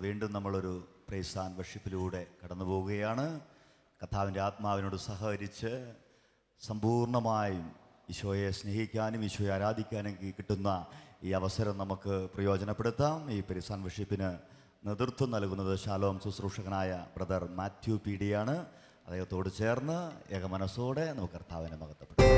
വീണ്ടും നമ്മളൊരു price and വർഷിപ്പിലൂടെ കടന്നു പോവുകയാണ്. കർത്താവിൻ്റെ ആത്മാവിനോട് സഹകരിച്ച് സമ്പൂർണ്ണമായും ഈശോയെ സ്നേഹിക്കാനും ഈശോയെ ആരാധിക്കാനും കിട്ടുന്ന ഈ അവസരം നമുക്ക് പ്രയോജനപ്പെടുത്താം. ഈ പ്രൈസ് ആൻഡ് വർഷിപ്പിന് നേതൃത്വം നൽകുന്നത് ശാലോം ശുശ്രൂഷകനായ ബ്രദർ മാത്യു പി ഡി ആണ്. അദ്ദേഹത്തോട് ചേർന്ന് ഏകമനസ്സോടെ നമുക്ക് കർത്താവിനെ മഹത്വപ്പെടുത്താം.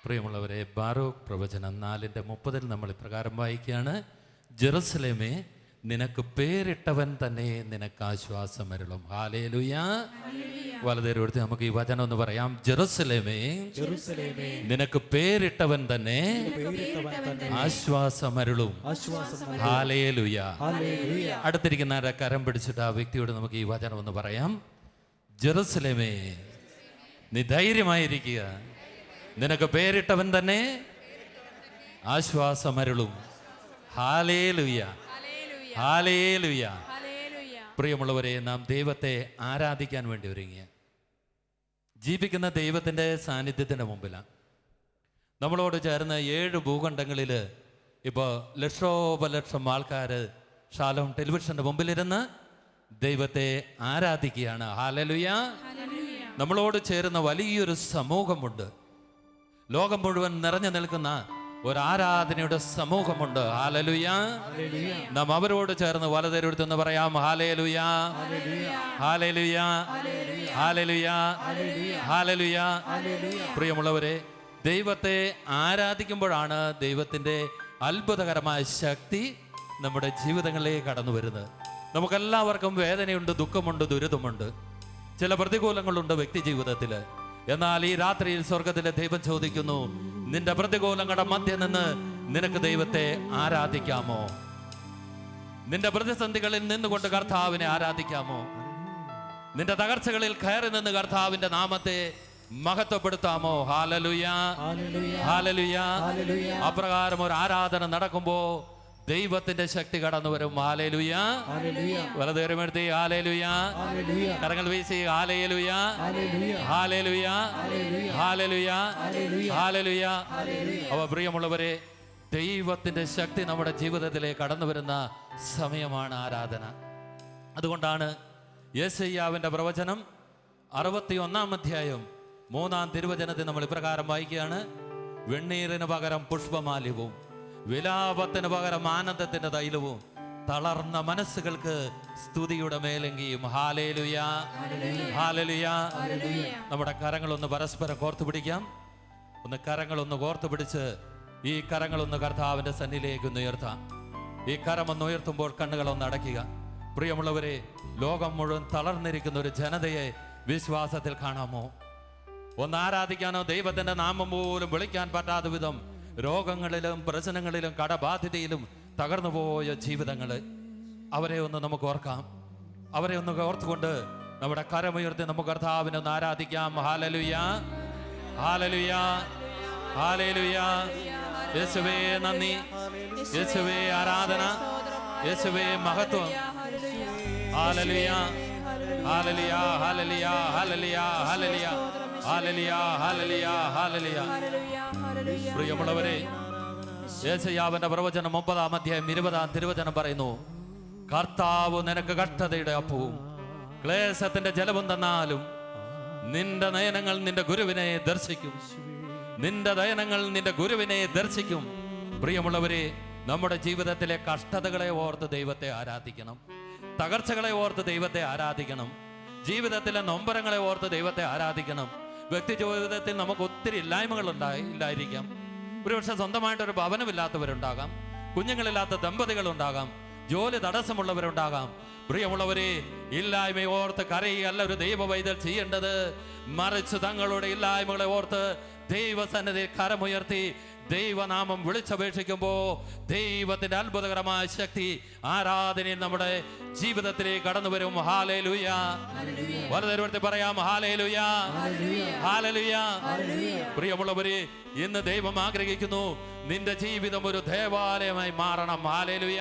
പ്രിയമുള്ളവരെ, ബാറൂക്ക് പ്രവചനം 4:30 നമ്മൾ ഇപ്രകാരം വായിക്കുകയാണ്: ജെറുസലേമേ, നിനക്ക് പേരിട്ടവൻ തന്നെ നിനക്ക് ആശ്വാസം അരുളും. ഹല്ലേലൂയ. വലതേരോടുത്ത് നമുക്ക് ഈ വചനം ഒന്ന് പറയാം. ജെറുസലേമേ, നിനക്ക് പേരിട്ടവൻ തന്നെ ആശ്വാസം അരുളും. ഹല്ലേലൂയ. അടുത്തിരിക്കുന്ന കരം പിടിച്ചിട്ട് ആ വ്യക്തിയോട് നമുക്ക് ഈ വചനം ഒന്ന് പറയാം. ജെറുസലേമേ, നീ ധൈര്യമായിരിക്കുക, നിനക്ക് പേരിട്ടവൻ തന്നെ ആശ്വാസമരുളും. Hallelujah, hallelujah. പ്രിയമുള്ളവരെ, നാം ദൈവത്തെ ആരാധിക്കാൻ വേണ്ടി ഒരുങ്ങിയ ജീവിക്കുന്ന ദൈവത്തിൻ്റെ സാന്നിധ്യത്തിൻ്റെ മുമ്പിലാണ്. നമ്മളോട് ചേർന്ന് 7 ഭൂഖണ്ഡങ്ങളിൽ ഇപ്പോൾ ലക്ഷോപലക്ഷം ആൾക്കാർ ഷാലോം ടെലിവിഷൻ്റെ മുമ്പിലിരുന്ന് ദൈവത്തെ ആരാധിക്കുകയാണ്. ഹല്ലേലൂയ. നമ്മളോട് ചേരുന്ന വലിയൊരു സമൂഹമുണ്ട്. ലോകം മുഴുവൻ നിറഞ്ഞു നിൽക്കുന്ന ഒരു ആരാധനയുടെ സമൂഹമുണ്ട്. ഹല്ലേലൂയ. നാം അവരോട് ചേർന്ന് വലതെടുത്തെന്ന് പറയാം. Hallelujah, hallelujah, hallelujah, hallelujah. പ്രിയമുള്ളവരെ, ദൈവത്തെ ആരാധിക്കുമ്പോഴാണ് ദൈവത്തിൻ്റെ അത്ഭുതകരമായ ശക്തി നമ്മുടെ ജീവിതങ്ങളിലേക്ക് കടന്നു വരുന്നത്. നമുക്കെല്ലാവർക്കും വേദനയുണ്ട്, ദുഃഖമുണ്ട്, ദുരിതമുണ്ട്, ചില പ്രതികൂലങ്ങളുണ്ട് വ്യക്തി ജീവിതത്തിൽ. എന്നാൽ ഈ രാത്രിയിൽ സ്വർഗത്തിലെ ദൈവം ചോദിക്കുന്നു, നിന്റെ പ്രതികൂലങ്ങളുടെ മധ്യ നിന്ന് നിനക്ക് ദൈവത്തെ ആരാധിക്കാമോ? നിന്റെ പ്രതിസന്ധികളിൽ നിന്നുകൊണ്ട് കർത്താവിനെ ആരാധിക്കാമോ? നിന്റെ തകർച്ചകളിൽ കയറി നിന്ന് കർത്താവിന്റെ നാമത്തെ മഹത്വപ്പെടുത്താമോ? Hallelujah, hallelujah. അപ്രകാരം ഒരു ആരാധന നടക്കുമ്പോ ദൈവത്തിന്റെ ശക്തി കടന്നു വരും. ഹല്ലേലൂയ. വലതുകരമെടുത്തി ഹല്ലേലൂയ, കരങ്ങൾ വീശി ഹല്ലേലൂയ, ഹല്ലേലൂയ, ഹല്ലേലൂയ, ഹല്ലേലൂയ. അവ പ്രിയമുള്ളവരെ, ദൈവത്തിന്റെ ശക്തി നമ്മുടെ ജീവിതത്തിലേക്ക് കടന്നു വരുന്ന സമയമാണ് ആരാധന. അതുകൊണ്ടാണ് യെശയ്യാവിന്റെ പ്രവചനം 61-ാം അധ്യായം 3-ാം തിരുവചനത്തിൽ നമ്മൾ ഇപ്രകാരം വായിക്കുകയാണ്: വെണ്ണീറിന് പകരം പുഷ്പമാല്യവും വിലാപത്തിന് പകരം ആനന്ദത്തിന്റെ തൈലവും തളർന്ന മനസ്സുകൾക്ക് സ്തുതിയുടെ മേലങ്കിയും. Hallelujah, hallelujah. നമ്മുടെ കരങ്ങളൊന്ന് പരസ്പരം കോർത്തു പിടിക്കാം. ഒന്ന് കരങ്ങളൊന്ന് കോർത്തു പിടിച്ച് ഈ കരങ്ങളൊന്ന് കർത്താവിന്റെ സന്നിധിയിലേക്ക് ഒന്ന് ഉയർത്താം. ഈ കരമൊന്ന് ഉയർത്തുമ്പോൾ കണ്ണുകളൊന്ന് അടയ്ക്കുക. പ്രിയമുള്ളവരെ, ലോകം മുഴുവൻ തളർന്നിരിക്കുന്ന ഒരു ജനതയെ വിശ്വാസത്തിൽ കാണാമോ? ഒന്ന് ആരാധിക്കാനോ ദൈവത്തിന്റെ നാമം പോലും വിളിക്കാൻ പറ്റാത്ത വിധം രോഗങ്ങളിലും പ്രശ്നങ്ങളിലും കടബാധ്യതയിലും തകർന്നുപോയ ജീവിതങ്ങൾ, അവരെ ഒന്ന് നമുക്ക് ഓർക്കാം. അവരെ ഒന്ന് ഓർത്തുകൊണ്ട് നമ്മുടെ കരമുയർത്തി നമുക്ക് കർത്താവിനെ ഒന്ന് ആരാധിക്കാം. Hallelujah, hallelujah, hallelujah. യേശുവേ നന്ദി, യേശുവേ ആരാധന, യേശുവേ മഹത്വം. Hallelujah, hallelujah, hallelujah, hallelujah, hallelujah, hallelujah, hallelujah, hallelujah. പ്രിയമുള്ളവരെ, യെശയ്യാവിന്റെ പ്രവചനം 9-ാം അധ്യായം 20-ാം തിരുവചനം പറയുന്നു: കർത്താവ് നിനക്ക് കഷ്ടതയുടെ അപ്പവും ക്ലേശത്തിന്റെ ജലവും തന്നാലും നിന്റെ നയനങ്ങൾ നിന്റെ ഗുരുവിനെ ദർശിക്കും. നിന്റെ നയനങ്ങൾ നിന്റെ ഗുരുവിനെ ദർശിക്കും. പ്രിയമുള്ളവരെ, നമ്മുടെ ജീവിതത്തിലെ കഷ്ടതകളെ ഓർത്ത് ദൈവത്തെ ആരാധിക്കണം. തകർച്ചകളെ ഓർത്ത് ദൈവത്തെ ആരാധിക്കണം. ജീവിതത്തിലെ നൊമ്പരങ്ങളെ ഓർത്ത് ദൈവത്തെ ആരാധിക്കണം. വ്യക്തി ജീവിതത്തിൽ നമുക്ക് ഒത്തിരി ഇല്ലായ്മകൾ ഇല്ലായിരിക്കാം. ഒരുപക്ഷെ സ്വന്തമായിട്ടൊരു ഭവനമില്ലാത്തവരുണ്ടാകാം, കുഞ്ഞുങ്ങളില്ലാത്ത ദമ്പതികളുണ്ടാകാം, ജോലി തടസ്സമുള്ളവരുണ്ടാകാം. പ്രിയമുള്ളവരെ, ഇല്ലായ്മ ഓർത്ത് കരയല്ല ഒരു ദൈവവൈതൽ ചെയ്യേണ്ടത്. മറിച്ച് തങ്ങളുടെ ഇല്ലായ്മകളെ ഓർത്ത് ദൈവസന്നിധിയിൽ കരമുയർത്തി ദൈവനാമം വിളിച്ചപേക്ഷിക്കുമ്പോ ദൈവത്തിന്റെ അത്ഭുതകരമായ ശക്തി ആരാധനയിൽ നമ്മുടെ ജീവിതത്തിലേക്ക് കടന്നു വരും. ഹല്ലേലൂയ. വലതുവശത്ത് പറയാം ഹല്ലേലൂയ, ഹല്ലേലൂയ. പ്രിയമുള്ളവരെ, ഇന്ന് ദൈവം ആഗ്രഹിക്കുന്നു നിന്റെ ജീവിതം ഒരു ദേവാലയമായി മാറണം. ഹല്ലേലൂയ.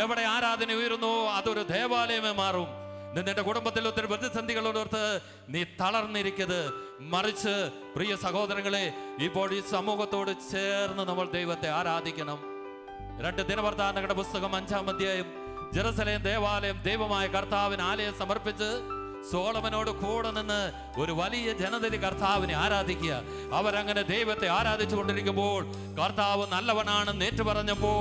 എവിടെ ആരാധന ഉയരുന്നു അതൊരു ദേവാലയമായി മാറും. നിന്റെ കുടുംബത്തിൽ ഒത്തിരി പ്രതിസന്ധികളോടൊത്ത് നീ തളർന്നിരിക്കരുത്. മറിച്ച് പ്രിയ സഹോദരങ്ങളെ, ഇപ്പോൾ ഈ സമൂഹത്തോട് ചേർന്ന് നമ്മൾ ദൈവത്തെ ആരാധിക്കണം. 2 ദിനവൃത്താന്തങ്ങളുടെ പുസ്തകം 5-ാം അധ്യായം. ജെറുസലേം ദേവാലയം ദൈവമായ കർത്താവിന് ആലയം സമർപ്പിച്ച് സോളമനോട് കൂടെ നിന്ന് ഒരു വലിയ ജനതയെ കർത്താവിനെ ആരാധിക്കുക. അവരങ്ങനെ ദൈവത്തെ ആരാധിച്ചു കൊണ്ടിരിക്കുമ്പോൾ കർത്താവ് നല്ലവനാണെന്ന് ഏറ്റുപറഞ്ഞപ്പോ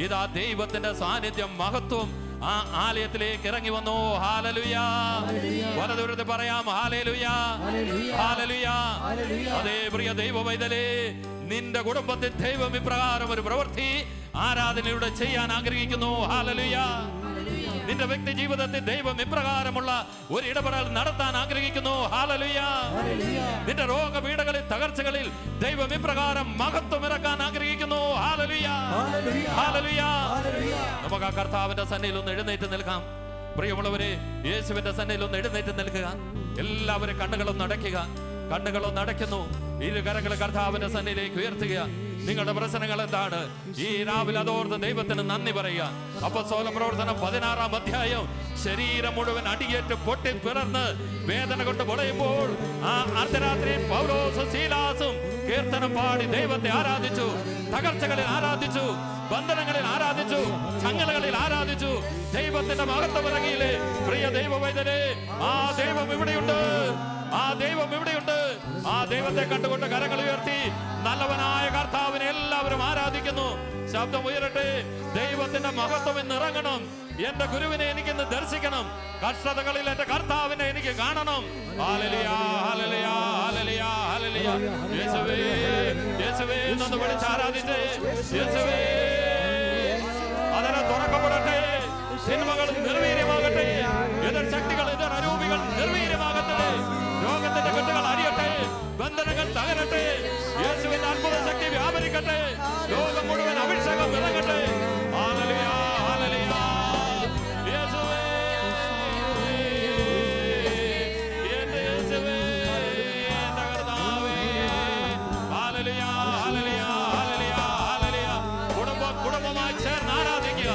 ഇതാ ദൈവത്തിന്റെ സാന്നിധ്യം, മഹത്വം ആ ആലയത്തിലേക്ക് ഇറങ്ങി വന്നു. ഹല്ലേലൂയ. വലതുവരത്ത് പറയാം ഹല്ലേലൂയ, ഹല്ലേലൂയ. അതേ പ്രിയ ദൈവവൈതലേ, നിന്റെ കുടുംബത്തിൽ ദൈവം ഇപ്രകാരം ഒരു പ്രവൃത്തി ആരാധനയിലൂടെ ചെയ്യാൻ ആഗ്രഹിക്കുന്നു. ഹല്ലേലൂയ. നിന്റെ വ്യക്തി ജീവിതത്തിൽ ദൈവം ഇപ്രകാരമുള്ള ഒരു ഇടപെടൽ നടത്താൻ ആഗ്രഹിക്കുന്നു. ഹല്ലേലൂയ. നിന്റെ രോഗപീഠകളിൽ, തകർച്ചകളിൽ ദൈവം ഇപ്രകാരം മഹത്വം ഇറക്കാൻ ആഗ്രഹിക്കുന്നു. Hallelujah, hallelujah. നമുക്ക് ആ കർത്താവിന്റെ സന്നിധിയിൽ ഒന്ന് എഴുന്നേറ്റ് നിൽക്കാം. പ്രിയമുള്ളവരെ, യേശുവിന്റെ സന്നിധിയിൽ ഒന്ന് എഴുന്നേറ്റ് നിൽക്കുക. എല്ലാവരും കണ്ണുകളൊന്ന് അടയ്ക്കുക. കണ്ണുകളൊന്ന് അടയ്ക്കുന്നു. ഇരു കരങ്ങൾ കർത്താവിന്റെ സന്നിധിയിലേക്ക് ഉയർത്തുക. നിങ്ങളുടെ പ്രശ്നങ്ങൾ എന്താണ്? ഈ രാവിലെ അതോർത്ത് ദൈവത്തിന് നന്ദി പറയുക. അപ്പോസ്തല പ്രവർത്തനം 16-ാം അധ്യായം. ശരീരം മുഴുവൻ അടിയേറ്റ് പൊട്ടി പിറന്ന് വേദന കൊണ്ട് പൊളയുമ്പോൾ ആ അർദ്ധരാത്രി പൗലോസും ശീലാസും കീർത്തനം പാടി ദൈവത്തെ ആരാധിച്ചു. തകർച്ചകളിൽ ആരാധിച്ചു, ബന്ധനങ്ങളിൽ ആരാധിച്ചു, ചങ്ങലകളിൽ ആരാധിച്ചു. ദൈവത്തിന്റെ മഹത്വം ഇറങ്ങിയില്ലേ പ്രിയ ദൈവവൈതലേ? ആ ദൈവം ഇവിടെയുണ്ട്, ആ ദൈവം ഇവിടെയുണ്ട്. ആ ദൈവത്തെ കണ്ടുകൊണ്ട് കരങ്ങൾ ഉയർത്തി നല്ലവനായ കർത്താവിനെ എല്ലാവരും ആരാധിക്കുന്നു. ശബ്ദം ഉയരട്ടെ. ദൈവത്തിന്റെ മഹത്വം ഇന്ന് ഇറങ്ങണം. എന്റെ ഗുരുവിനെ എനിക്കിന്ന് ദർശിക്കണം. കഷ്ടതകളിൽ എന്റെ കർത്താവിനെ എനിക്ക് കാണണം. Hallelujah, hallelujah, hallelujah, hallelujah. യേശുവേ, യേശുവേ എന്ന് വിളിച്ച് ആരാധിച്ചേ. യേശുവേ, അതിനെ തുറക്കപ്പെടട്ടെ. സിനിമകൾ നിർവീര്യമാകട്ടെ. എതിർ ശക്തികൾ, എതിർ അരൂപികൾ നിർവീര്യമാകട്ടെ. രോഗത്തിന്റെ കെട്ടുകൾ അടിയട്ടെ. ബന്ധനങ്ങൾ തകരട്ടെ. യേശുവിന്റെ അത്ഭുത ശക്തി വ്യാപരിക്കട്ടെ. ലോകം മുഴുവൻ അഭിഷേകം ഇറങ്ങട്ടെ. Hallelujah, hallelujah. യേശുവേ, എന്റെ യേശുവേ, എന്റെ കർത്താവേ. Hallelujah, hallelujah, hallelujah, hallelujah. കുടുംബമായി ചേർന്ന് ആരാധിക്കുക.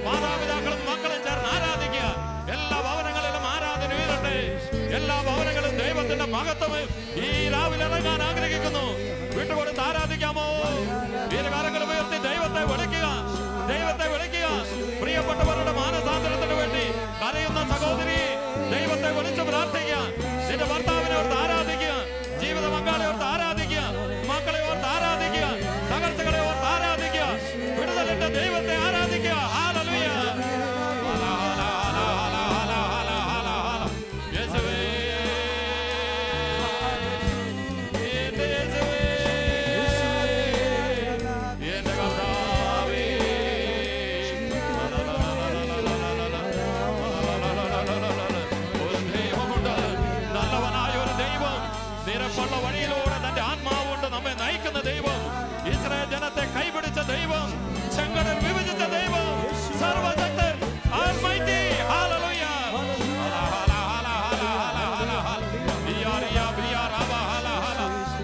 മാതാപിതാക്കളും മക്കളും ചേർന്ന് ആരാധിക്കുക. എല്ലാ ഭവനങ്ങളിലും ആരാധന ഉയരട്ടെ. എല്ലാ ഭവനങ്ങളും ദൈവത്തിന്റെ മഹത്വം ഈ രാവിലെ ഇറങ്ങാൻ ആഗ്രഹിക്കുന്നു. വിട്ടുകൊടുത്ത് ആരാധിക്കാമോ? വീരകാലങ്ങൾ ഉയർത്തി ദൈവത്തെ വിളിക്കുക, ദൈവത്തെ വിളിക്കുക. പ്രിയപ്പെട്ടവരുടെ മാനസാന്തരത്തിന് വേണ്ടി കരയുന്ന സഹോദരി ദൈവത്തെ വിളിച്ച് പ്രാർത്ഥിക്കുക. നിന്റെ ഭർത്താവിനെ ഓർത്ത് ആരാധിക്കുക. ജീവിത പങ്കാളി ഓർത്ത് ആരാധിക്കുക. മക്കളെ ഓർത്ത് ആരാധിക്കുക. തകർച്ചകളെ ഓർത്ത് ആരാധിക്കുക. വിടുതലിന്റെ ദൈവത്തെ ആരാധിക്കുക. ഹല്ലേലൂയ. നിരപ്പുള്ള വഴിയിലൂടെ തന്റെ ആത്മാവ് കൊണ്ട് നമ്മെ നയിക്കുന്ന ദൈവം, ഇസ്രായേൽ ജനത്തെ കൈപിടിച്ച ദൈവം, ചെങ്കടൽ വിഭജിച്ച ദൈവം, സർവശക്തൻ, ആൽമൈറ്റി. ഹല്ലേലൂയ.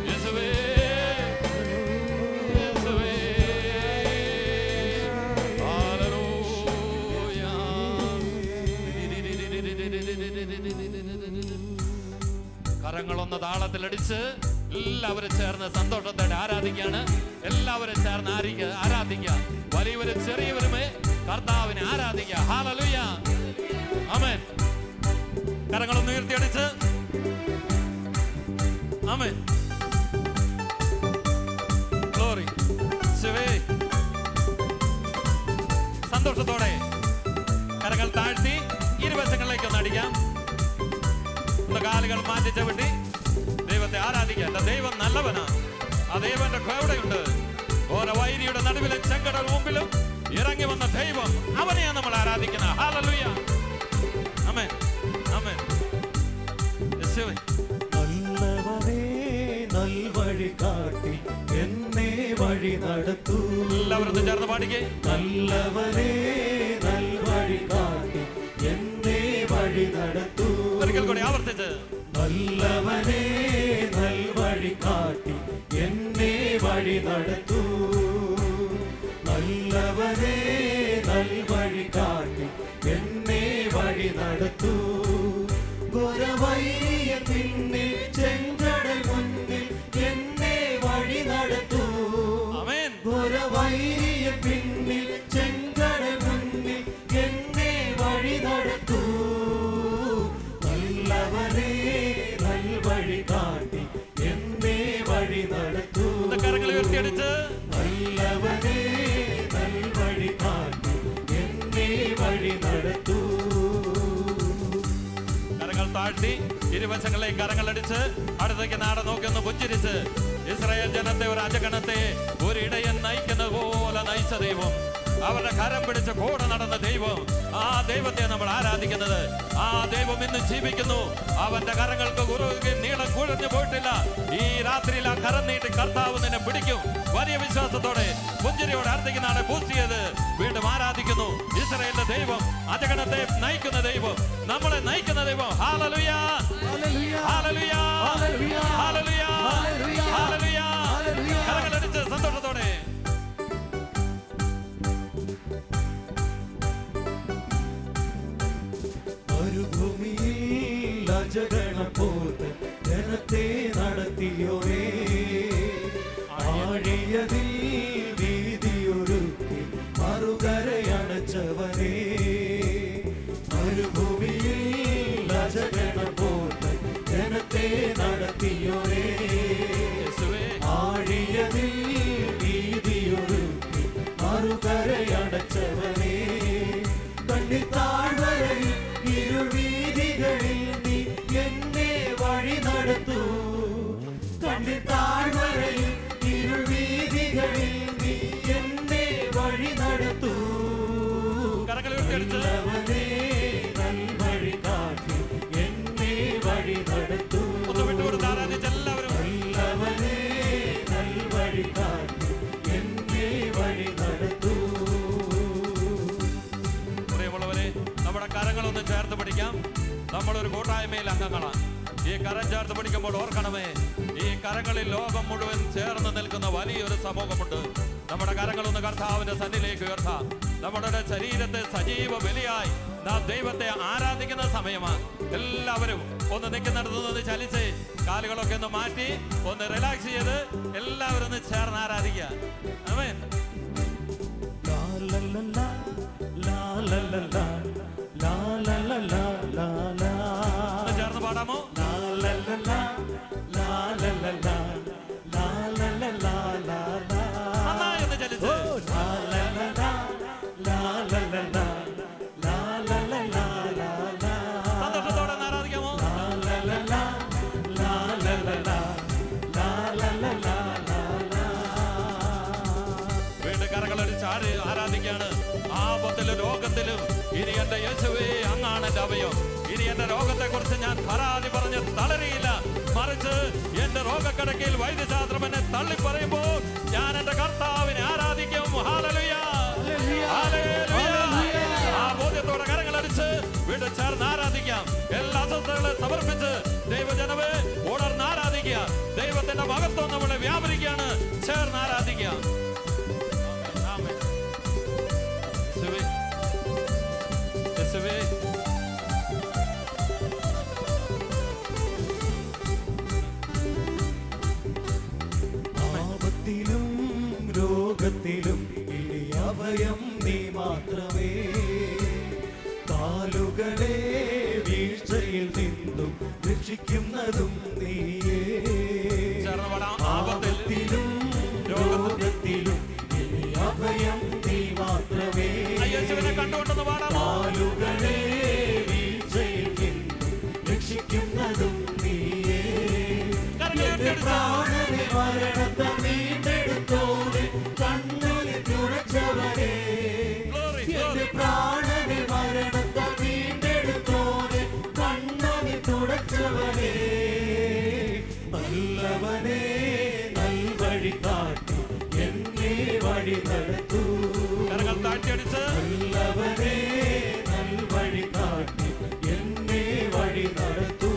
യേശുവേ, യേശുവേ. ഹല്ലേലൂയ. കരങ്ങളൊന്ന് താളത്തിലടിച്ച് എല്ലാവരും ചേർന്ന് സന്തോഷത്തോടെ ആരാധിക്കുകയാണ്. എല്ലാവരും ചേർന്ന് ആരാധിക്കുക. വലിയവരും ചെറിയവരുമേ കർത്താവിനെ ആരാധിക്കുക. ഹല്ലേലൂയ, ആമേൻ. കരങ്ങളൊന്ന് ഉയർത്തിയടിച്ച് ആമേൻ. ഗ്ലോറി. ശിവേ, സന്തോഷത്തോടെ കരങ്ങൾ താഴ്ത്തി ഇരുവശങ്ങളിലേക്ക് ഒന്ന് അടിക്കാം. കാലുകൾ മാറ്റി ചവിട്ടി ദൈവത്തെ ആരാധിക്കുക. ദൈവം നല്ലവനാണ്. ആ ദൈവന്റെ കൂടെയുണ്ട്. ഓരോ വൈരിയുടെ നടുവിലും ചെങ്കടൽ മുമ്പിലും ഇറങ്ങി വന്ന ദൈവം, അവനെയാണ് നമ്മൾ ആരാധിക്കുന്നത്. ഹല്ലേലൂയ, ആമേൻ, ആമേൻ. യേശുവേ, നല്ലവനേ നൽവഴി കാട്ടി എന്നെ വഴി നടത്തൂ. എല്ലാവരും ചേർന്ന് പാടിക്കേ. നല്ലവനേ നൽവഴി കാട്ടി എന്നെ വഴി നടത്തൂ. ഒരിക്കൽ കൂടി ആവർത്തിച്ച്. നല്ലവനേ നൽവഴി കാട്ടി എന്നെ വഴി നടത്തൂ. നല്ലവനേ നൽവഴി കാട്ടി എന്നെ വഴി നടത്തൂ. താഴ്ത്തി ഇരുവശങ്ങളിലേക്ക് കരങ്ങളടിച്ച് അടുത്തേക്ക് നാട് നോക്കി ഒന്ന് പുഞ്ചിരിച്ച് ഇസ്രായേൽ ജനത്തെ ഒരു അജഗണത്തെ ഒരു ഇടയൻ നയിക്കുന്നത് പോലെ നയിച്ച ദൈവം, അവരുടെ കരം പിടിച്ച് കൂടെ നടന്ന ദൈവം, ആ ദൈവത്തെ നമ്മൾ ആരാധിക്കുന്നത്. ആ ദൈവം ഇന്ന് ജീവിക്കുന്നു. അവന്റെ കരങ്ങൾക്ക് നീളം കുഴഞ്ഞു പോയിട്ടില്ല. ഈ രാത്രിയിൽ ആ കരം നീട്ടി കർത്താവ് നിന്നെ പിടിക്കും. വലിയ വിശ്വാസത്തോടെ പുഞ്ചിരിയോടെ അടുത്തേക്ക് നാളെ ബൂസ്റ്റ് ചെയ്ത് വീണ്ടും ആരാധിക്കുന്നു. ഇസ്രായേലിന്റെ ദൈവം, അജഗണത്തെ നയിക്കുന്ന ദൈവം, നമ്മളെ നയിക്കുന്ന ദൈവം. Hallelujah, hallelujah, hallelujah, hallelujah. കരങ്ങളടിച്ച് സന്തോഷത്തോടെ മരുഭൂമിയിൽ അജഗണം പോത്ത് ജനത്തെ നടത്തിയോരേ, ആഴിയതിൽ വീതിയൊരുക്കി മറുകരയണച്ചവനേ. മരുഭൂമിയിൽ അജഗണം പോത്ത് ജനത്തെ നടത്തിയോരേ, ആഴിയതിൽ വീതിയൊരുക്കി മറുകരയണച്ചവനേ. കണ്ണിത്താഴ്വരയിൽ ഇരുവീതികളിൽ നീ എന്നെ വഴി നടത്തൂ. കണ്ണിത്താഴ്വരയിൽ ഇരുവീതികളിൽ നീ എന്നെ വഴി നടത്തൂ. നല്ലവനേ നൽവഴി കാട്ടി എന്നെ വഴി നടത്തൂ. നല്ലവനേ നൽവഴി കാട്ടി എന്നെ വഴി നടത്തൂ. നമ്മുടെ കരങ്ങളൊന്ന് ചേർത്ത് പിടിക്കാം. നമ്മളൊരു കൂട്ടായ്മയിൽ അംഗങ്ങളാണ്. ഈ കരം ചേർത്ത് പിടിക്കുമ്പോൾ ഓർക്കണമേ, ഈ കരങ്ങളിൽ ലോകം മുഴുവൻ ചേർന്ന് നിൽക്കുന്ന വലിയൊരു സമൂഹമുണ്ട്. നമ്മുടെ കരങ്ങളൊന്ന് കർത്താവിന്റെ സന്നിധിയിലേക്ക് ഉയർത്താം. നമ്മുടെ ശരീരത്തെ സജീവ ബലിയായി നാം ദൈവത്തെ ആരാധിക്കുന്ന സമയമാണ്. എല്ലാവരും ഒന്ന് നിൽക്കുന്നിടത്തുനിന്ന് ചലിച്ച് കാലുകളൊക്കെ ഒന്ന് മാറ്റി ഒന്ന് റിലാക്സ് ചെയ്ത് എല്ലാവരും ഒന്ന് ചേർന്ന് ആരാധിക്കുക. ആമേൻ. ചേർന്ന് പാടാമോ? നന്നായി ഒന്ന് ചലിച്ച് സന്തോഷത്തോടെ ആരാധിക്കാമോ? വീണ്ടും കരകളടിച്ച് ആരാധിക്കാണ്. ആപത്തിലും രോഗത്തിലും ഇനി എന്റെ യേശുവേ അങ്ങാണ് എന്റെ അഭയം. ഇനി എന്റെ രോഗത്തെ കുറിച്ച് ഞാൻ പരാതി പറഞ്ഞ് തളരിയില്ല. മറിച്ച് എന്റെ രോഗക്കിടക്കയിൽ വൈദ്യശാസ്ത്രം എന്നെ തള്ളി പറയുമ്പോൾ ഞാൻ എന്റെ കർത്താവിനെ ആരാധിക്കും. Hallelujah, hallelujah. ആ ബോധ്യത്തോടെ കരങ്ങളടിച്ച് വീണ്ടും ചേർന്ന് ആരാധിക്കാം. എല്ലാ അസ്വസ്ഥതകളെ സമർപ്പിച്ച് ദൈവജനമേ ഉണർന്ന് ആരാധിക്കുക. ദൈവത്തിന്റെ മഹത്വം നമ്മളെ വ്യാപരിക്കുകയാണ്. ചേർന്ന് ആരാധിക്കാം. ആപത്തിലും രോഗത്തിലും ഇനി അഭയം നീ മാത്രമേ. കാലുകളെ വീഴ്ചയിൽ നിന്നും രക്ഷിക്കുന്നതും നീയേ. ആപത്തിലും രോഗത്തിലും ഇനി അഭയം നീ മാത്രമേ. കാലുകളെ വീഴ്ചയിൽ നിന്നും രക്ഷിക്കുന്നതും നീയേ. പ്രാണനെ മരണത്തെ വീണ്ടെടുത്തോനെ കണ്ണിൽ തുറച്ചവനെ. പ്രാണനെ മരണത്തെ വീണ്ടെടുത്തോനെ കണ്ണിൽ തുറച്ചവനെ. നല്ലവനെ നൽവഴി കാട്ടി എന്നെ വഴി നടത്തൂ. നല്ലവനെ നൽവഴി കാട്ടി എന്നെ വഴി നടത്തൂ.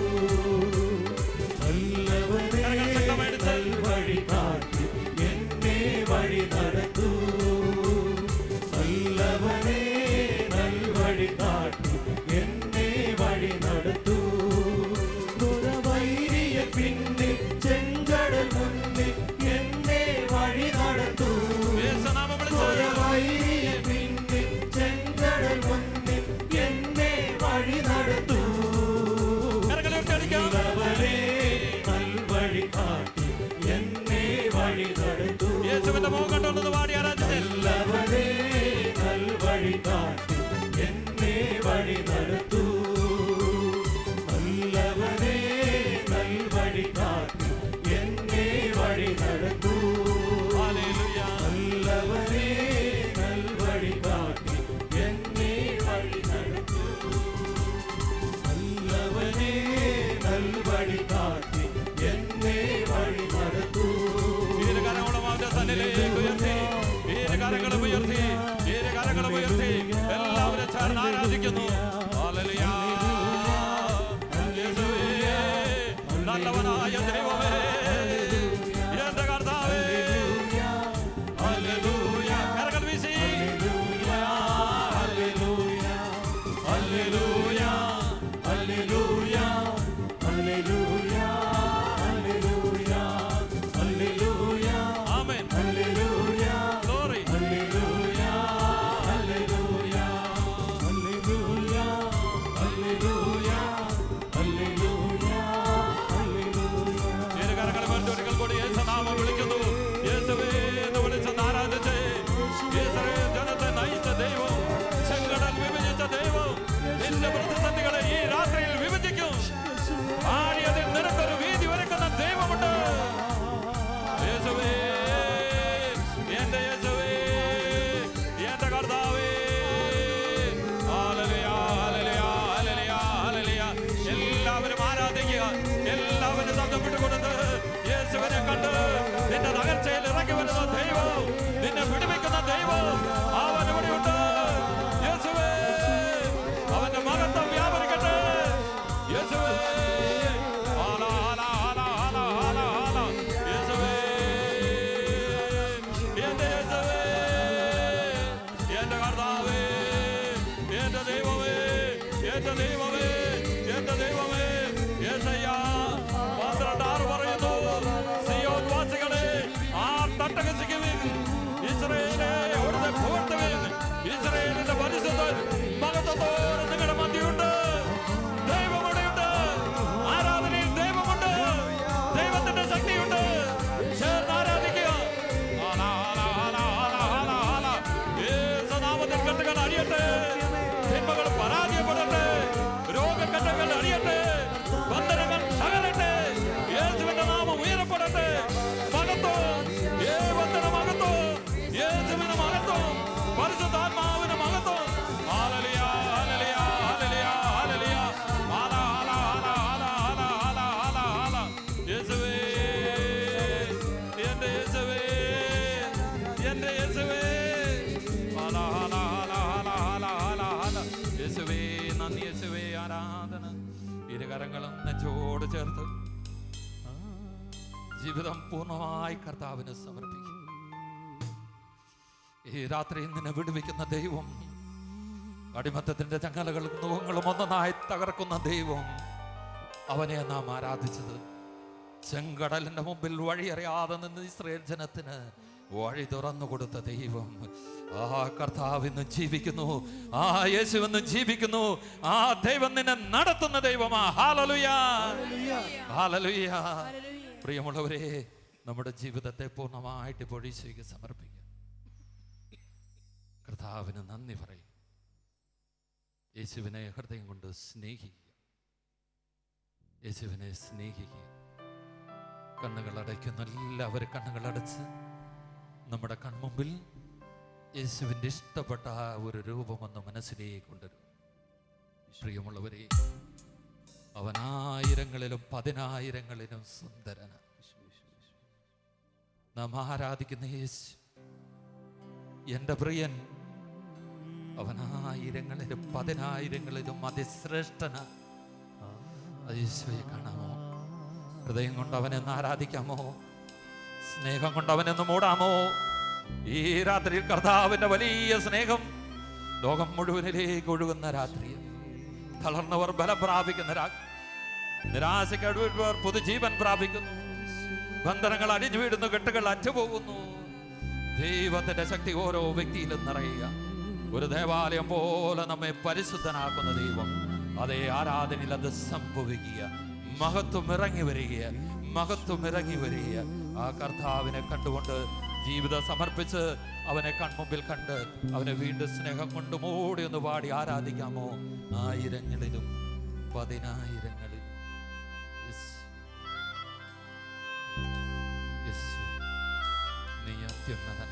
നല്ലവനെ നൽവഴി കാട്ടി എന്നെ വഴി നടത്തൂ. നല്ലവനെ നൽവഴി കാട്ടി എന്നെ വഴി നടത്തൂ. ദുരവൈരിയ പിന്നിൽ ചെങ്കടൽ മുന്നിൽ എന്നെ വഴി നടത്തൂ. ദുരവൈരിയ പിന്നിൽ ചെങ്കടൽ മുന്നിൽ എന്നെ വഴി നടത്തൂ. നല്ലവനെ നൽവഴി കാട്ടി എന്നെ വഴി നടത്തൂ. നല്ലവനെ നൽവഴി കാട്ടി എന്നെ വഴി നടത്തൂ. നല്ലവനെ അവനിലേക്ക് ഉയർത്തി, കരങ്ങളും ഉയർത്തി, കരങ്ങളും ഉയർത്തി എല്ലാവരും ചേർന്ന് ആരാധിക്കുന്നു. ഹല്ലേലൂയ. യേശുവേ, നല്ലവനായ ദൈവമേ, എന്റെ കർത്താവേ, ഹല്ലേലൂയ. കരങ്ങൾ വീശി hallelujah, hallelujah, hallelujah, hallelujah, hallelujah, hallelujah. Amen. Hallelujah. Glory. Hallelujah, hallelujah, hallelujah, hallelujah, hallelujah, hallelujah. ഇരു കരങ്ങളും ഉയർത്തി ഒരിക്കൽ കൂടി യേശുനാമം വിളിക്കുന്നു. യേശുവേ എന്ന് വിളിച്ചെന്ന് ആരാധിച്ച് ഇസ്രായേൽ ജനത്തെ നയിച്ച ദൈവം, ചെങ്കടൽ വിഭജിച്ച ദൈവം, നിന്റെ പ്രതിസന്ധികളെ ഈ രാത്രിയിൽ വിഭജിക്കും. ആഴിയതിൽ നിനക്കൊരു വീതി ഒരുക്കുന്ന ദൈവമുണ്ട്. യേശുവേ, എന്റെ യേശുവേ, എന്റെ കർത്താവേ, ഹല്ലേലൂയ, ഹല്ലേലൂയ, ഹല്ലേലൂയ, ഹല്ലേലൂയ. എല്ലാവരും ആരാധിക്കുക, എല്ലാവരും ശബ്ദം വിട്ടുകൊടുത്ത് യേശുവിനെ കണ്ട് നിന്റെ തകർച്ചയിൽ ഇറങ്ങി വരുന്ന ദൈവം, നിന്നെ വിടുവിക്കുന്ന ദൈവം അവൻ ഇവിടെയുണ്ട്. യേശുവേ, അവന്റെ മഹത്വം വ്യാപരിക്കട്ടെ. യേശുവേ, ആല, ആല, ആല, ആല, ആല, ആല. യേശുവേ, എന്റെ യേശുവേ, എന്റെ കർത്താവേ, എന്റെ ദൈവമേ, എന്റെ ദൈവമേ, എന്റെ ദൈവമേ. യേശയ്യ 12:6 പറയുന്നു, സിയോൻ വാസികളെ ആർത്തട്ടഹസിക്കുവിൻ, ഇസ്രായേലേ അവിടുത്തെ പുകഴ്ത്തുവിൻ. ഇസ്രായേലിന്റെ പരിശുദ്ധൻ മഹത്വത്തോടെ നിങ്ങളുടെ മധ്യയുണ്ട്. ദൈവമുണ്ട്, ആരാധനയിൽ ദൈവമുണ്ട്, ദൈവത്തിന്റെ ശക്തിയുണ്ട്. ചേർന്ന് ആരാധിക്കുക. ആല, ആല, ആല, ആല, ആല, ആല. യേശുനാമത്തിൽ കെട്ടുകൾ അഴിയട്ടെ, തിന്മകൾ പരാജയപ്പെടട്ടെ, രോഗക്കെട്ടുകൾ അഴിയട്ടെ, ബന്ധനങ്ങൾ തകരട്ടെ. യേശുവിന്റെ നാമം ഉയരപ്പെടട്ടെ. മഹത്വം, ദൈവത്തിന്റെ മഹത്വം, യേശുവിന്റെ മഹത്വം, പരിശുദ്ധാത്മാവിന്റെ മഹത്വം. Hallelujah, hallelujah, hallelujah, hallelujah. ആല, ആല, ആല, ആല, ആല, ആല, ആല, ആല. യേശുവേ, എന്റെ യേശുവേ, എന്റെ യേശുവേ. ആല, ആല, ആല, ആല, ആല, ആല, ആല. യേശുവേ, നന്ദി യേശുവേ, ആരാധന. ഇരുകരങ്ങളും നെഞ്ചോട് ചേർത്ത് ജീവിതം പൂർണ്ണമായി കർത്താവിന് സമർപ്പിക്കും. ഈ രാത്രി നിന്നെ വിടുവിക്കുന്ന ദൈവം, അടിമത്തത്തിന്റെ ചങ്ങലകളും നുഖങ്ങളും ഒന്നൊന്നായി തകർക്കുന്ന ദൈവം, അവനെ നാം ആരാധിച്ചത്. ചെങ്കടലിന്റെ മുമ്പിൽ വഴിയറിയാതെ നിന്ന് ഇസ്രായേൽ ജനത്തിന് വഴി തുറന്നു കൊടുത്ത ദൈവം, ആ കർത്താവിന്ന് ജീവിക്കുന്നു, ആ യേശുവിന്ന് ജീവിക്കുന്നു. ആ ദൈവം നിന്നെ നടത്തുന്ന ദൈവമാ. Hallelujah, hallelujah. പ്രിയമുള്ളവരെ, നമ്മുടെ ജീവിതത്തെ പൂർണ്ണമായിട്ട് പൊഴിച്ചേക്ക് സമർപ്പിക്കുക. കർത്താവിന് നന്ദി പറയും. യേശുവിനെ ഹൃദയം കൊണ്ട് സ്നേഹിക്കുക, യേശുവിനെ സ്നേഹിക്കുക. കണ്ണുകൾ അടയ്ക്കുന്ന എല്ലാവരും കണ്ണുകളടച്ച് നമ്മുടെ കൺമുമ്പിൽ യേശുവിൻ്റെ ഇഷ്ടപ്പെട്ട ആ ഒരു രൂപമൊന്ന് മനസ്സിലേക്ക് കൊണ്ടുവരും. പ്രിയമുള്ളവരെ, അവൻ ആയിരങ്ങളിലും 10,000-ങ്ങളിലും സുന്ദരനാണ്. നാം ആരാധിക്കുന്ന യേശു, എൻ്റെ പ്രിയൻ, അവൻ ആയിരങ്ങളിലും 10,000-ങ്ങളിലും അതിശ്രേഷ്ഠനാണ്. യേശുവെ കാണാമോ? ഹൃദയം കൊണ്ട് അവനെ ഒന്ന് ആരാധിക്കാമോ? സ്നേഹം കൊണ്ട് അവനെ ഒന്ന് മൂടാമോ? ഈ രാത്രിയിൽ കർത്താവിന്റെ വലിയ സ്നേഹം ലോകം മുഴുവനിലേക്ക് ഒഴുകുന്ന രാത്രി. തളർന്നവർ ബലം പ്രാപിക്കുന്ന രാത്രി, നിരാശയ്ക്കടുവർ പുതുജീവൻ പ്രാപിക്കുന്നു. ബന്ധനങ്ങൾ അടിഞ്ഞു വീടുന്നു, കെട്ടുകൾ അറ്റുപോകുന്നു. ദൈവത്തിന്റെ ശക്തി ഓരോ വ്യക്തിയിലും നിറയുക. ഒരു ദേവാലയം പോലെ നമ്മെ പരിശുദ്ധനാക്കുന്ന ദൈവം, അതേ ആരാധനയിൽ അത് സംഭവിക്കുക. മഹത്വം ഇറങ്ങി വരിക, മഹത്വം ഇറങ്ങി വരിക. ആ കർത്താവിനെ കണ്ടുകൊണ്ട് ജീവിതം സമർപ്പിച്ച് അവനെ കൺമുമ്പിൽ കണ്ട് അവനെ വീണ്ടും സ്നേഹം കൊണ്ട് മൂടി ഒന്ന് പാടി ആരാധിക്കാമോ? ആയിരങ്ങളിലും 10,000-ങ്ങളിലും നീ അത്യുന്നതൻ.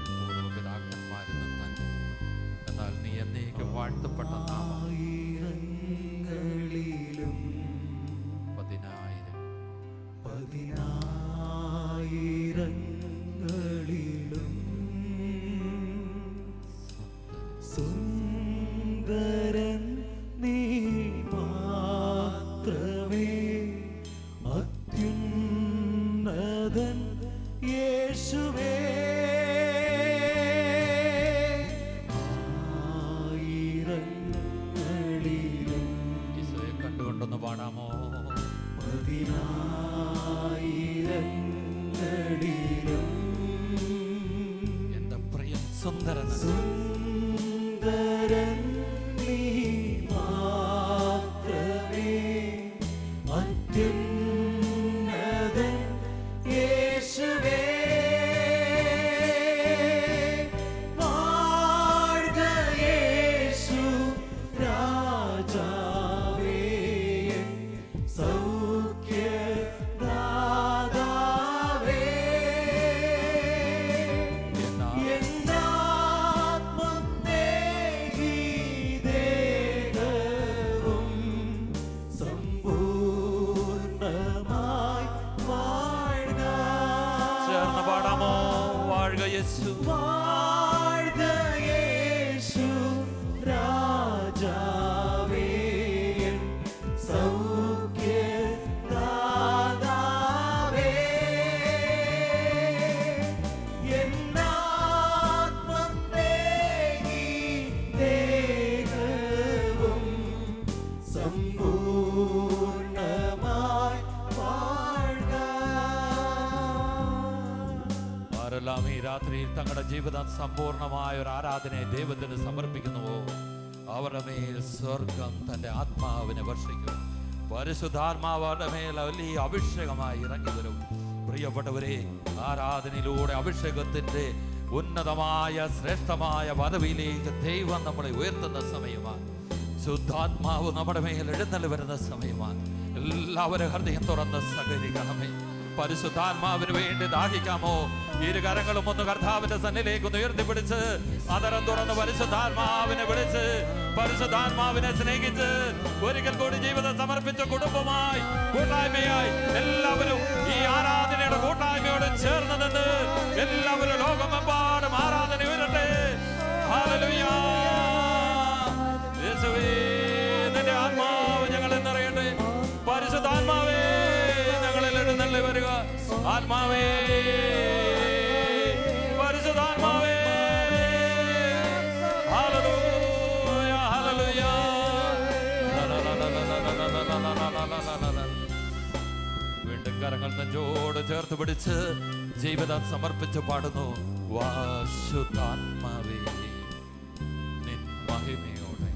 പൂർവ്വപിതാക്കന്മാരിൽ നിന്നാൻ, എന്നാൽ നീ എന്നേക്ക് വാഴ്ത്തപ്പെട്ട നാമം. 10,000 നമുക്കൊന്ന് പാടാമോ? പതിനായിരങ്ങളിലും എന്റെ പ്രിയൻ സുന്ദരൻ സുന്ദരൻ നീ മാത്രമേ, അത്യുന്നതൻ യേശുവേ. വാഴ്ക യേശു രാജാവേ, സൗഖ്യദാതാവേ. എന്നാത്മം ദേഹി ദേഹവും സമ്പൂർണ്ണമായി വാഴ്ക. ചേർന്ന് പാടാമോ? വാഴ്ക യേശു, വാഴ്ക യേശു രാജാവേ, സൗഖ്യദാതാവേ. എന്നാത്മം ദേഹി ദേഹവും സമ്പൂർണ്ണമായി വാഴ്ക. ആരെല്ലാം ഈ രാത്രിയിൽ തങ്ങളുടെ ജീവിതം സമ്പൂർണമായ ഒരു ആരാധനയെ ദൈവത്തിന് സമർപ്പിക്കുന്നുവോ, അവരുടെ മേൽ സ്വർഗം തന്റെ ആത്മാവിനെ വർഷിക്കും. പരിശുദ്ധാത്മാവ് അവരുടെ മേൽ വലിയ അഭിഷേകമായി ഇറങ്ങി വരും. പ്രിയപ്പെട്ടവരെ, ആരാധനയിലൂടെ അഭിഷേകത്തിന്റെ ഉന്നതമായ ശ്രേഷ്ഠമായ പദവിയിലേക്ക് ദൈവം നമ്മളെ ഉയർത്തുന്ന സമയമാണ്. ശുദ്ധാത്മാവ് നമ്മുടെ മേൽ എഴുന്നള്ളി വരുന്ന സമയമാണ്. എല്ലാവരും ഹൃദയം തുറന്ന് സഹകരിക്കണമേ. പരിശുദ്ധാത്മാവിന് വേണ്ടി ദാഹിക്കാമോ? ഇരു കരങ്ങളും ഒന്ന് കർത്താവിന്റെ സന്നിധിയിലേക്ക് ഒന്ന് ഉയർത്തിപ്പിടിച്ച് അതരം തുറന്ന് പരിശുദ്ധാത്മാവിനെ വിളിച്ച് പരിശുദ്ധാത്മാവിനെ സ്നേഹിച്ച് ഒരിക്കൽ കൂടി ജീവിതം സമർപ്പിച്ച കുടുംബമായി കൂട്ടായ്മയായി എല്ലാവരും ഈ ആരാധനയുടെ കൂട്ടായ്മയോട് ചേർന്ന് നിന്ന് എല്ലാവരും ലോകമെമ്പാടും ആരാധന ഉയരട്ടെ. ഹല്ലേലൂയ. യേശുവേ, നിന്റെ ആത്മാവ് ഞങ്ങളിൽ നിറയട്ടെ. പരിശുദ്ധാത്മാവേ, ഞങ്ങളിൽ എഴുന്നള്ളി വരിക. ആത്മാവേ, പരിശുദ്ധാത്മാവേ, ഹല്ലേലൂയ, ഹല്ലേലൂയ. വീണ്ടും കരങ്ങൾ നെഞ്ചോട് ചേർത്ത് പിടിച്ച് ജീവിതം സമർപ്പിച്ച് പാടുന്നു. വാശുദ്ധാത്മാവേ, നിൻ മഹിമയോടെ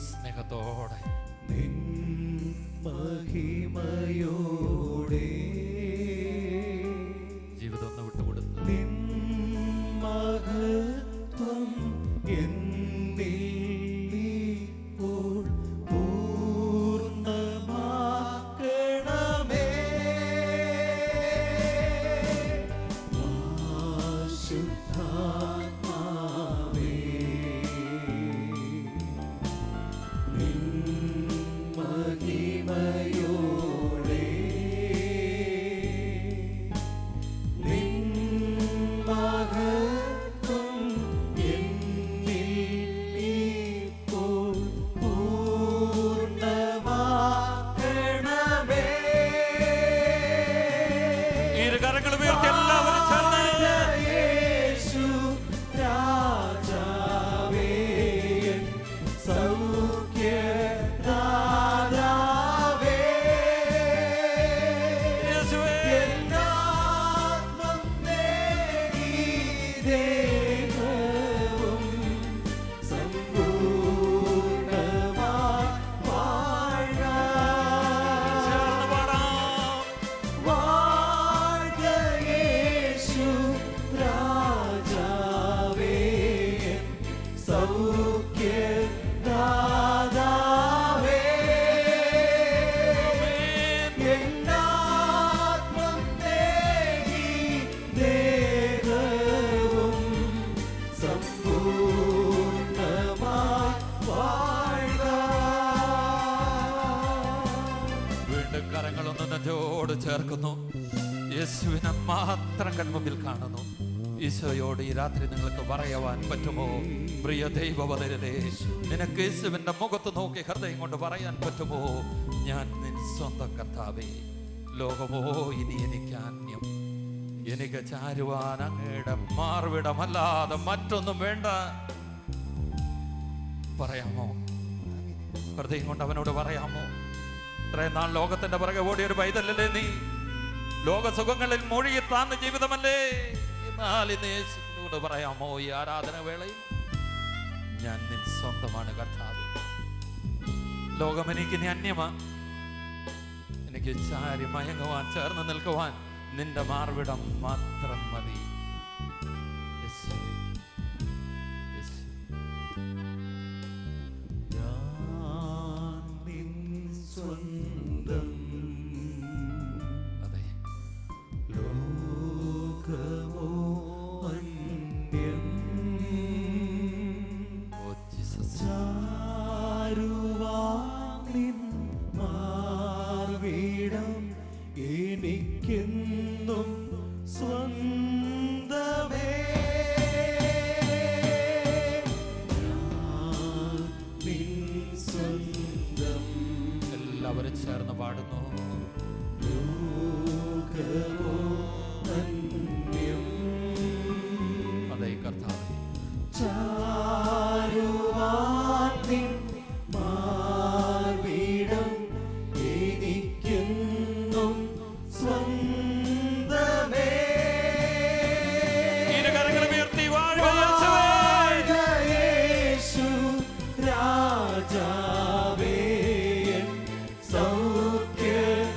സ്നേഹത്തോടെ നിൻ മഹിമയോടെ ജീവിതം ഒന്ന് വിട്ടുകൊടുത്ത് നിൻ മഹത്വം എന്നിൽ ഇപ്പോൾ പൂർണ്ണമാക്കണമേ. ശുദ്ധാത്മാവേ, നിൻ മഹിമയോടെ നിൻ മഹത്വം എന്നിൽ ഇപ്പോൾ പൂർണ്ണമാക്കണമേ. ഇരു കരങ്ങളും ഉയർത്തി എല്ലാവരും ചേർന്ന് യേശു രാജാവേ, സൗഖ്യദാതാവേ. യേശുവേ, എന്നാത്മം ദേഹി ദേഹവും സമ്പൂർണ്ണമായി വാഴ്ക. ചേർന്ന് പാടാം. വാഴ്ക യേശു രാജാവേ, സൗഖ്യദാതാവേ. എന്നാത്മം ദേഹി ദേഹവും സമ്പൂർണ്ണമായി വാഴ്ക. വീണ്ടും കരങ്ങളൊന്ന് നെഞ്ചോട് ചേർക്കുന്നു. യേശുവിനെ മാത്രം കൺമുമ്പിൽ കാണുന്നു. ഈശോയോട് ഈ രാത്രി നിങ്ങൾക്ക് പറയുവാൻ പറ്റുമോ? പ്രിയ ദൈവവദരനെ, നിനക്ക് യേശുവിന്റെ മുഖത്ത് നോക്കി ഹൃദയം കൊണ്ട് പറയാൻ പറ്റുമോ? ഞാൻ നിൻ സ്വന്തം കർത്താവേ, ലോകമോ ഇനി എനിക്ക് അന്യം, എനിക്ക് ചാരുവാൻ അങ്ങയുടെ മാർവിടമല്ലാതെ മറ്റൊന്നും വേണ്ട. പറയാമോ? ഹൃദയം കൊണ്ട് അവനോട് പറയാമോ? ഇത്രയും നാൾ ലോകത്തിന്റെ പുറകെ ഓടിയൊരു പൈതലല്ലേ നീ? ലോകസുഖങ്ങളിൽ മുഴുകി താഴ്ന്ന ജീവിതമല്ലേ? എന്നാൽ ഇന്ന് യേശുവിനോട് പറയാമോ? ഈ ആരാധന വേളയിൽ ഞാൻ നിൻ സ്വന്തമാണ് കർത്താവ്. ലോകം എനിക്ക് ഇനി അന്യമാ. എനിക്ക് ചാരി മയങ്ങുവാൻ, ചേർന്ന് നിൽക്കുവാൻ നിന്റെ മാർവിടം മാത്രം മതി. അതെ, ലോകമോ അന്യം, ഓ ജീസസ്. ചാരുവാനിൻ മാർവിടം എനിക്കെന്നും സ്വന്തമേ. ഞാൻ നിൻ സ്വന്തം. എല്ലാവരും ചേർന്ന് പാടുന്നു. ലോകമോ അന്യം, അതെ കർത്താവേ. ചാരുവാനിൻ മാർവിടം എനിക്കെന്നും സ്വന്തമേ. ഇരുകരങ്ങളും ഉയർത്തി വാഴുക യേശു രാജാവേ, സൗഖ്യദാതാവേ.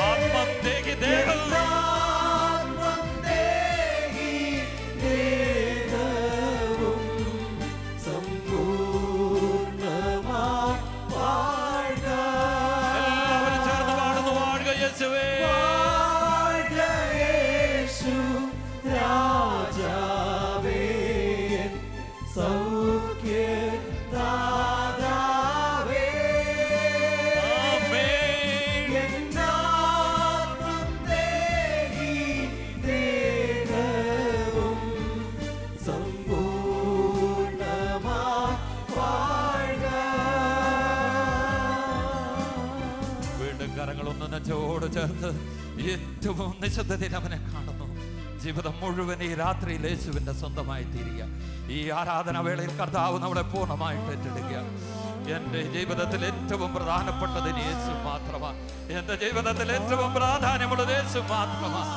ആത്മത്തേക്ക് ദേഹം ആത്മദേഹി ദേഹവും സമ്പൂർണ്ണമായി വാഴ്ക. എല്ലാവരും ചേർന്ന് പാടുന്നു. വാഴുക യേശുവേ. വാഴ്ക യേശു രാജാവേ, സൗഖ്യദാതാവേ. ആമേൻ. എന്നാത്മദേഹി ദേഹവും സമ്പൂർണ്ണമായി വാഴ്ക. വീണ്ടും കരങ്ങളൊന്ന് നെഞ്ചോട് ചേർത്ത് ഏറ്റവും നിശബ്ദതയിൽ അവനെ കാണുന്നു. ജീവിതം മുഴുവൻ ഈ രാത്രിയിൽ യേശുവിന്റെ സ്വന്തമായി തീരുക. ഈ ആരാധന വേളയിൽ കർത്താവ് നമ്മളെ പൂർണ്ണമായിട്ട് ഏറ്റെടുക്കുക. എൻ്റെ ജീവിതത്തിൽ ഏറ്റവും പ്രധാനപ്പെട്ടത് യേശു മാത്രമാണ്. എൻ്റെ ജീവിതത്തിൽ ഏറ്റവും പ്രാധാന്യമുള്ളത് യേശു മാത്രമാണ്.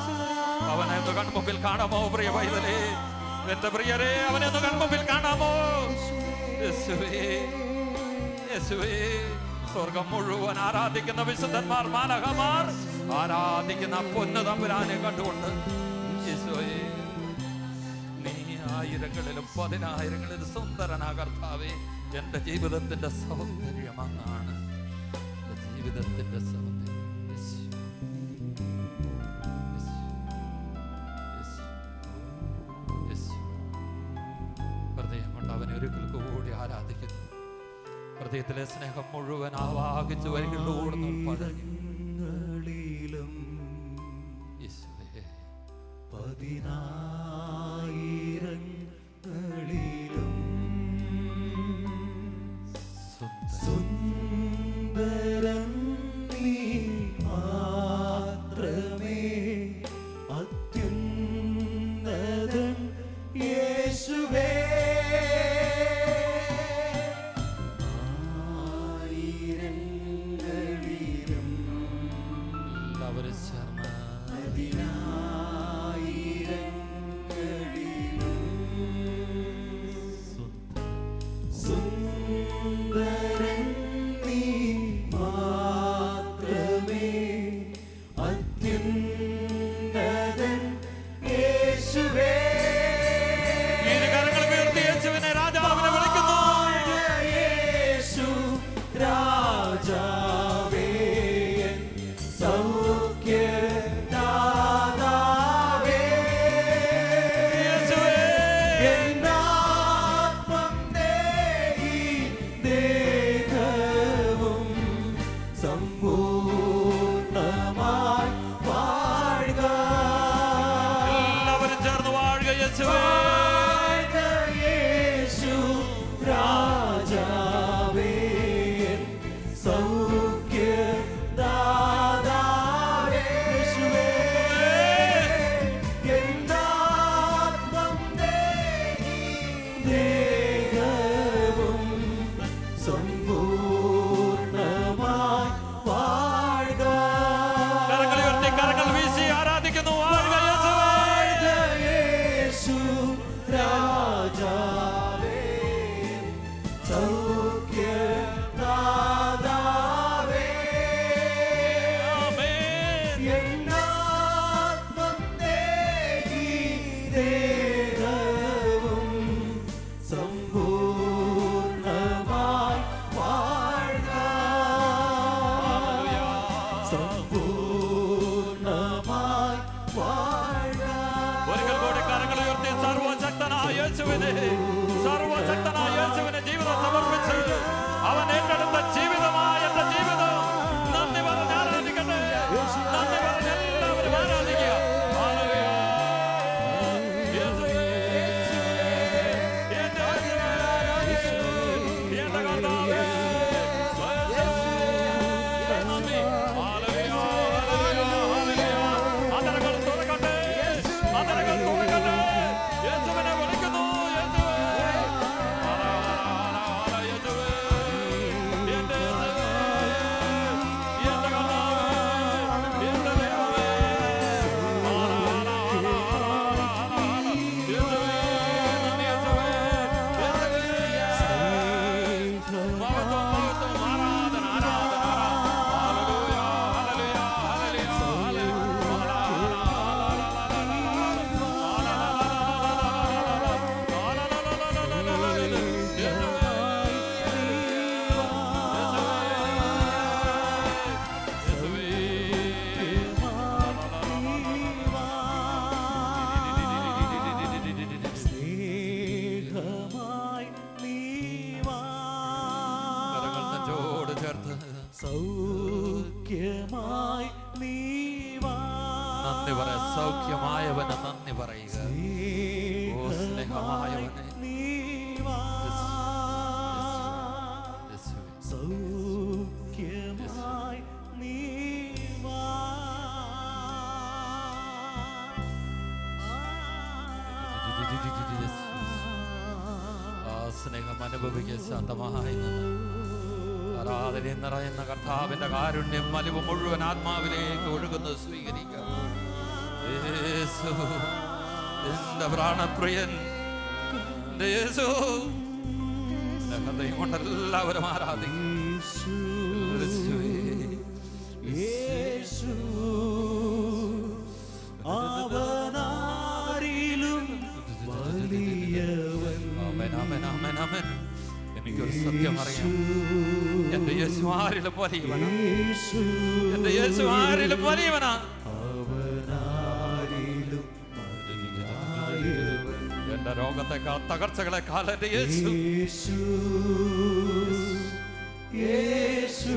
അവനെ ഒന്ന് കൺമുമ്പിൽ കാണാമോ പ്രിയ പൈതലേ? എൻ്റെ പ്രിയരെ, അവനെ ഒന്ന് കൺമുമ്പിൽ കാണാമോ? യേശുവേ, യേശുവേ. സ്വർഗം മുഴുവൻ ആരാധിക്കുന്ന വിശുദ്ധന്മാർ, മാലാഖമാർ ആരാധിക്കുന്ന പൊന്നു തമ്പുരാനെ കണ്ടുകൊണ്ട്, യേശുവേ, നീ ആയിരങ്ങളിലും പതിനായിരങ്ങളിലും സുന്ദരനാ കർത്താവേ. എൻ്റെ ജീവിതത്തിന്റെ സൗന്ദര്യം അങ്ങാണ്. എൻ്റെ ജീവിതത്തിന്റെ സൗന്ദര്യം യേശു. യേശു. യേശു. യേശു. ഹൃദയം കൊണ്ട് അവനെ ഒരിക്കൽ കൂടി ആരാധിക്കുന്നു. ഹൃദയത്തിലെ സ്നേഹം മുഴുവൻ ആവാഹിച്ചു വരികളിലൂടെ പഴകി. യേശുവേ, പതിനായിരങ്ങളിലും സുന്ദര സുന്ദരൻ നീ മാത്രമേ, അത്യുന്നതൻ യേശുവേ. ആയിരങ്ങളിലും എല്ലാവരും ചേർന്ന് സുന്ദരൻ നീ മാത്രമേ, അത്യുന്നതൻ യേശുവേ. ഇരുകരങ്ങളും ഉയർത്തി യേശുവിനെ രാജാവിനെ വിളിക്കുന്നു. യേശു രാജാവേ, സൗഖ്യദാതാവേ. യേശുവേ, എന്നാത്മം ദേഹി ദേഹവും സൗഖ്യദാതാവേ, എന്നാത്മത്തേകി ദേഹവും സമ്പൂർണ്ണമായി വാഴ്ക, സമ്പൂർണ്ണമായി വാഴ്ക. ഒരിക്കൽ കൂടി കരങ്ങൾ ഉയർത്തി സർവശക്തനായ യേശുവിനെ, സർവശക്തനായ യേശുവിനെ ജീവിതം സമർപ്പിച്ച് അവൻ ഏറ്റെടുത്ത ജീവിതമായ എന്റെ ജീവിതം നന്ദി പറഞ്ഞ് ആരാധിക്കട്ടെ. നന്ദി പറഞ്ഞ് എല്ലാവരും ആരാധിക്കുക. ഹല്ലേലൂയ. യേശുവേ, എന്റെ യേശുവേ, എന്റെ കർത്താവേ, നന്ദി. Hallelujah, hallelujah. അതരങ്ങൾ തുറക്കട്ടെ, അതരങ്ങൾ തുറക്കട്ടെ. യേശുവിനെ വിളിക്കുന്നു. യേശുവേ, യേശുവേ, എന്റെ യേശുവേ, എന്റെ കർത്താവേ, എന്റെ ദൈവമേ. യേശുവേ, നന്ദി യേശുവേ, യേശുവേ. മഹത്വം, മഹത്വം, ആരാധന, ആരാധന, ഹല്ലേലൂയ, ഹല്ലേലൂയ, സ്നേഹമായി നീ വാ, കരങ്ങൾ നെഞ്ചോട് ചേർത്ത് സൗഖ്യമായി നീ വാ, നന്ദി പറ. സൗഖ്യമായവന് നന്ദി പറയുക. ഓ സ്നേഹമായവനെ, നീ വാ, യേശുവേ. സൗഖ്യമായി നീ വാ. ആ സ്നേഹം അനുഭവിക്കുക. ശാന്തമായി നിന്ന് ആരാധന നിറയുന്ന കർത്താവിന്റെ കാരുണ്യം അലിവ് മുഴുവൻ ആത്മാവിലേക്ക് ഒഴുകുന്നത് സ്വീകരിക്കുക. യേശു, എന്റെ പ്രാണപ്രിയൻ, എന്റെ യേശു, ഹൃദയം കൊണ്ട് എല്ലാവരും ആരാധിക്കും. യേശുവേ, യേശു അവനാരിലും വലിയവൻ. ആമേൻ, ആമേൻ, ആമേൻ, ആമേൻ. എനിക്കൊരു സത്യം അറിയാം. എന്റെ യേശു ആരിലും വലിയവനാ. യേശു എന്റെ യേശു ആരിലും വലിയവനാ. അവനാരിലും വലിയവൻ. എന്റെ രോഗത്തെക്കാൾ തകർച്ചകളെക്കാൾ എന്റെ യേശു. യേശു യേശു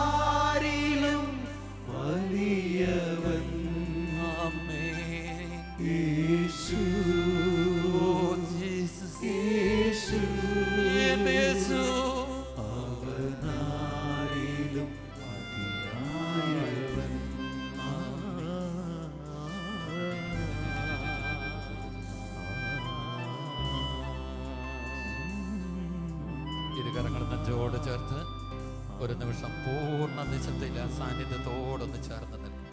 അവനാരിലും വലിയവൻ. ആമേൻ. യേശു ഓ ജീസസ്. യേശു എന്റെ യേശു. അവനാരിലും മതിയായവൻ. ഇരുകരങ്ങൾ നെഞ്ചോട് ചേർത്ത് ഒരു നിമിഷം പൂർണ്ണ നിശബ്ദയില്ല സാന്നിധ്യത്തോടൊന്ന് ചേർന്ന് നിൽക്കും.